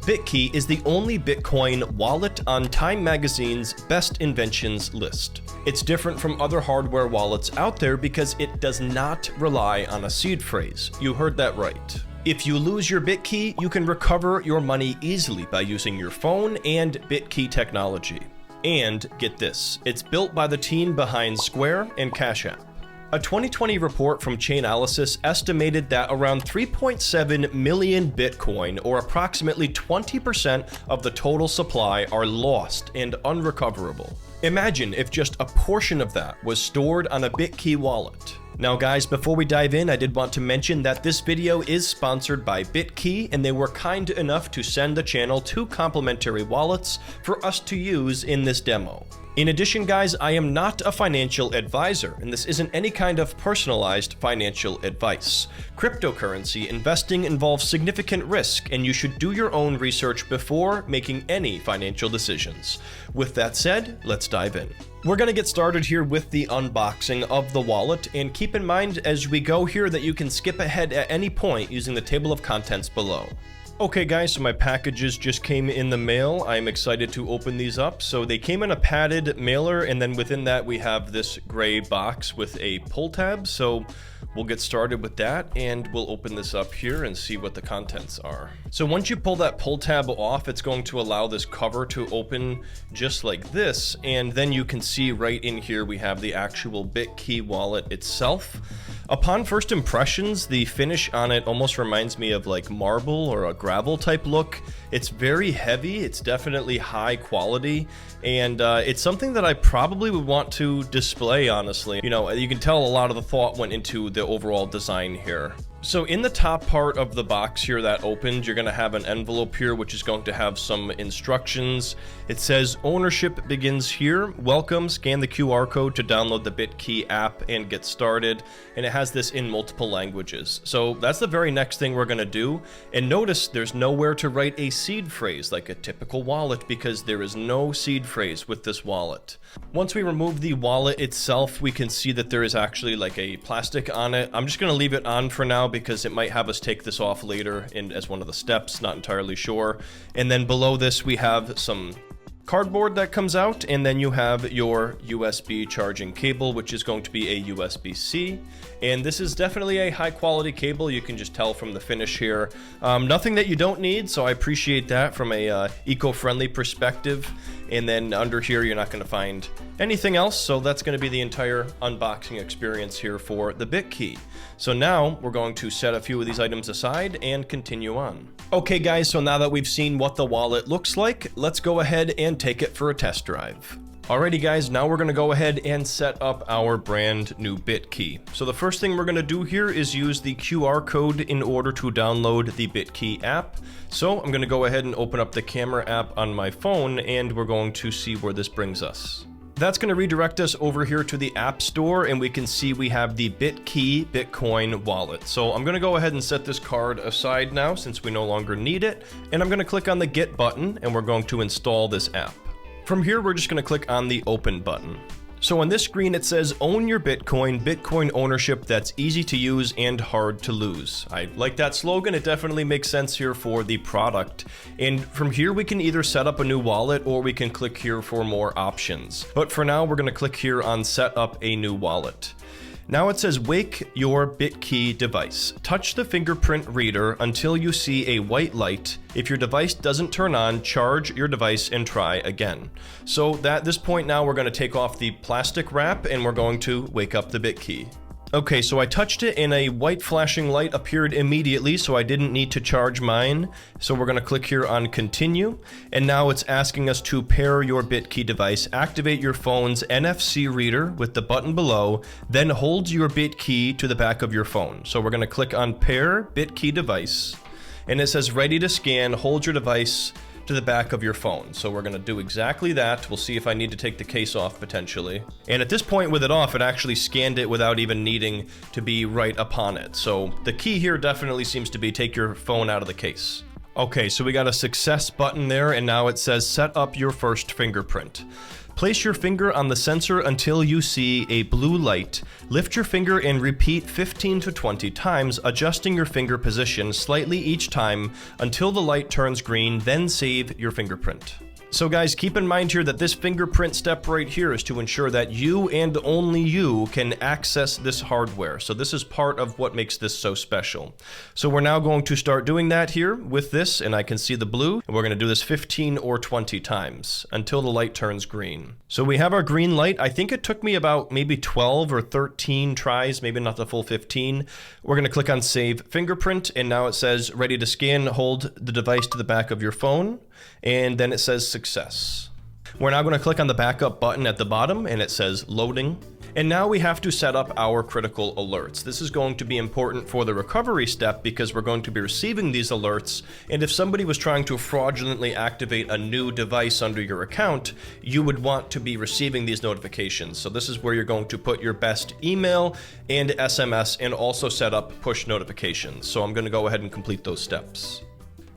Bitkey is the only Bitcoin wallet on Time Magazine's Best Inventions list. It's different from other hardware wallets out there because it does not rely on a seed phrase. You heard that right. If you lose your Bitkey, you can recover your money easily by using your phone and Bitkey technology. And get this, it's built by the team behind Square and Cash App. A 2020 report from Chainalysis estimated that around 3.7 million Bitcoin, or approximately 20% of the total supply, are lost and unrecoverable. Imagine if just a portion of that was stored on a Bitkey wallet. Now guys, before we dive in, I did want to mention that this video is sponsored by Bitkey, and they were kind enough to send the channel 2 complimentary wallets for us to use in this demo. In addition guys, I am not a financial advisor, and this isn't any kind of personalized financial advice. Cryptocurrency investing involves significant risk, and you should do your own research before making any financial decisions. With that said, let's dive in. We're going to get started here with the unboxing of the wallet, and keep in mind as we go here that you can skip ahead at any point using the table of contents below. Okay guys, so my packages just came in the mail. I'm excited to open these up. So they came in a padded mailer, and then within that we have this gray box with a pull tab. So we'll get started with that, and we'll open this up here and see what the contents are. So once you pull that pull tab off, it's going to allow this cover to open just like this, and then you can see right in here we have the actual Bitkey wallet itself. Upon first impressions, the finish on it almost reminds me of like marble or a gravel type look. It's very heavy, it's definitely high quality, and it's something that I probably would want to display, honestly. You know, you can tell a lot of the thought went into the overall design here. So in the top part of the box here that opened, you're going to have an envelope here which is going to have some instructions. It says ownership begins here. Welcome, scan the QR code to download the Bitkey app and get started. And it has this in multiple languages. So that's the very next thing we're going to do. And notice there's nowhere to write a seed phrase like a typical wallet because there is no seed phrase with this wallet. Once we remove the wallet itself, we can see that there is actually like a plastic on it. I'm just going to leave it on for now because it might have us take this off later as one of the steps, not entirely sure. And then below this we have some cardboard that comes out, and then you have your USB charging cable, which is going to be a USB-C. And this is definitely a high quality cable. You can just tell from the finish here. Nothing that you don't need, so I appreciate that from a eco-friendly perspective. And then under here you're not going to find anything else, so that's going to be the entire unboxing experience here for the Bitkey. So now we're going to set a few of these items aside and continue on. Okay guys, so now that we've seen what the wallet looks like, let's go ahead and take it for a test drive. Alrighty guys, now we're going to go ahead and set up our brand new Bitkey. So the first thing we're going to do here is use the QR code in order to download the Bitkey app. So I'm going to go ahead and open up the camera app on my phone, and we're going to see where this brings us. That's going to redirect us over here to the App Store, and we can see we have the Bitkey Bitcoin wallet. So I'm going to go ahead and set this card aside now since we no longer need it, and I'm going to click on the Get button, and we're going to install this app. From here, we're just going to click on the Open button. So on this screen, it says own your Bitcoin, Bitcoin ownership that's easy to use and hard to lose. I like that slogan. It definitely makes sense here for the product. And from here, we can either set up a new wallet or we can click here for more options. But for now, we're going to click here on set up a new wallet. Now it says wake your Bitkey device. Touch the fingerprint reader until you see a white light. If your device doesn't turn on, charge your device and try again. So at this point now we're going to take off the plastic wrap and we're going to wake up the Bitkey. Okay, so I touched it and a white flashing light appeared immediately, so I didn't need to charge mine. So we're going to click here on continue, and now it's asking us to pair your Bitkey device. Activate your phone's NFC reader with the button below, then hold your Bitkey to the back of your phone. So we're going to click on pair Bitkey device, and it says ready to scan, hold your device to the back of your phone. So we're going to do exactly that. We'll see if I need to take the case off potentially. And at this point with it off, it actually scanned it without even needing to be right upon it. So the key here definitely seems to be take your phone out of the case. Okay, so we got a success button there, and now it says set up your first fingerprint. Place your finger on the sensor until you see a blue light. Lift your finger and repeat 15 to 20 times, adjusting your finger position slightly each time until the light turns green, then save your fingerprint. So guys, keep in mind here that this fingerprint step right here is to ensure that you and only you can access this hardware. So this is part of what makes this so special. So we're now going to start doing that here with this, and I can see the blue, and we're going to do this 15 or 20 times until the light turns green. So we have our green light. I think it took me about maybe 12 or 13 tries, maybe not the full 15. We're going to click on Save Fingerprint, and now it says ready to scan. Hold the device to the back of your phone, and then it says success. We're now going to click on the backup button at the bottom, and it says loading. And now we have to set up our critical alerts. This is going to be important for the recovery step because we're going to be receiving these alerts, and if somebody was trying to fraudulently activate a new device under your account, you would want to be receiving these notifications. So this is where you're going to put your best email and SMS and also set up push notifications. So I'm going to go ahead and complete those steps.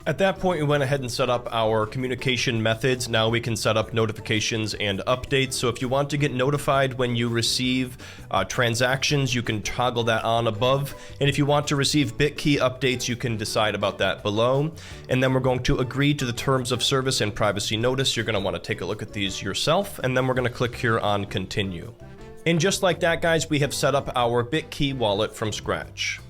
At that point, we went ahead and set up our communication methods. Now we can set up notifications and updates. So if you want to get notified when you receive transactions, you can toggle that on above. And if you want to receive Bitkey updates, you can decide about that below. And then we're going to agree to the terms of service and privacy notice. You're going to want to take a look at these yourself. And then we're going to click here on continue. And just like that, guys, we have set up our Bitkey wallet from scratch.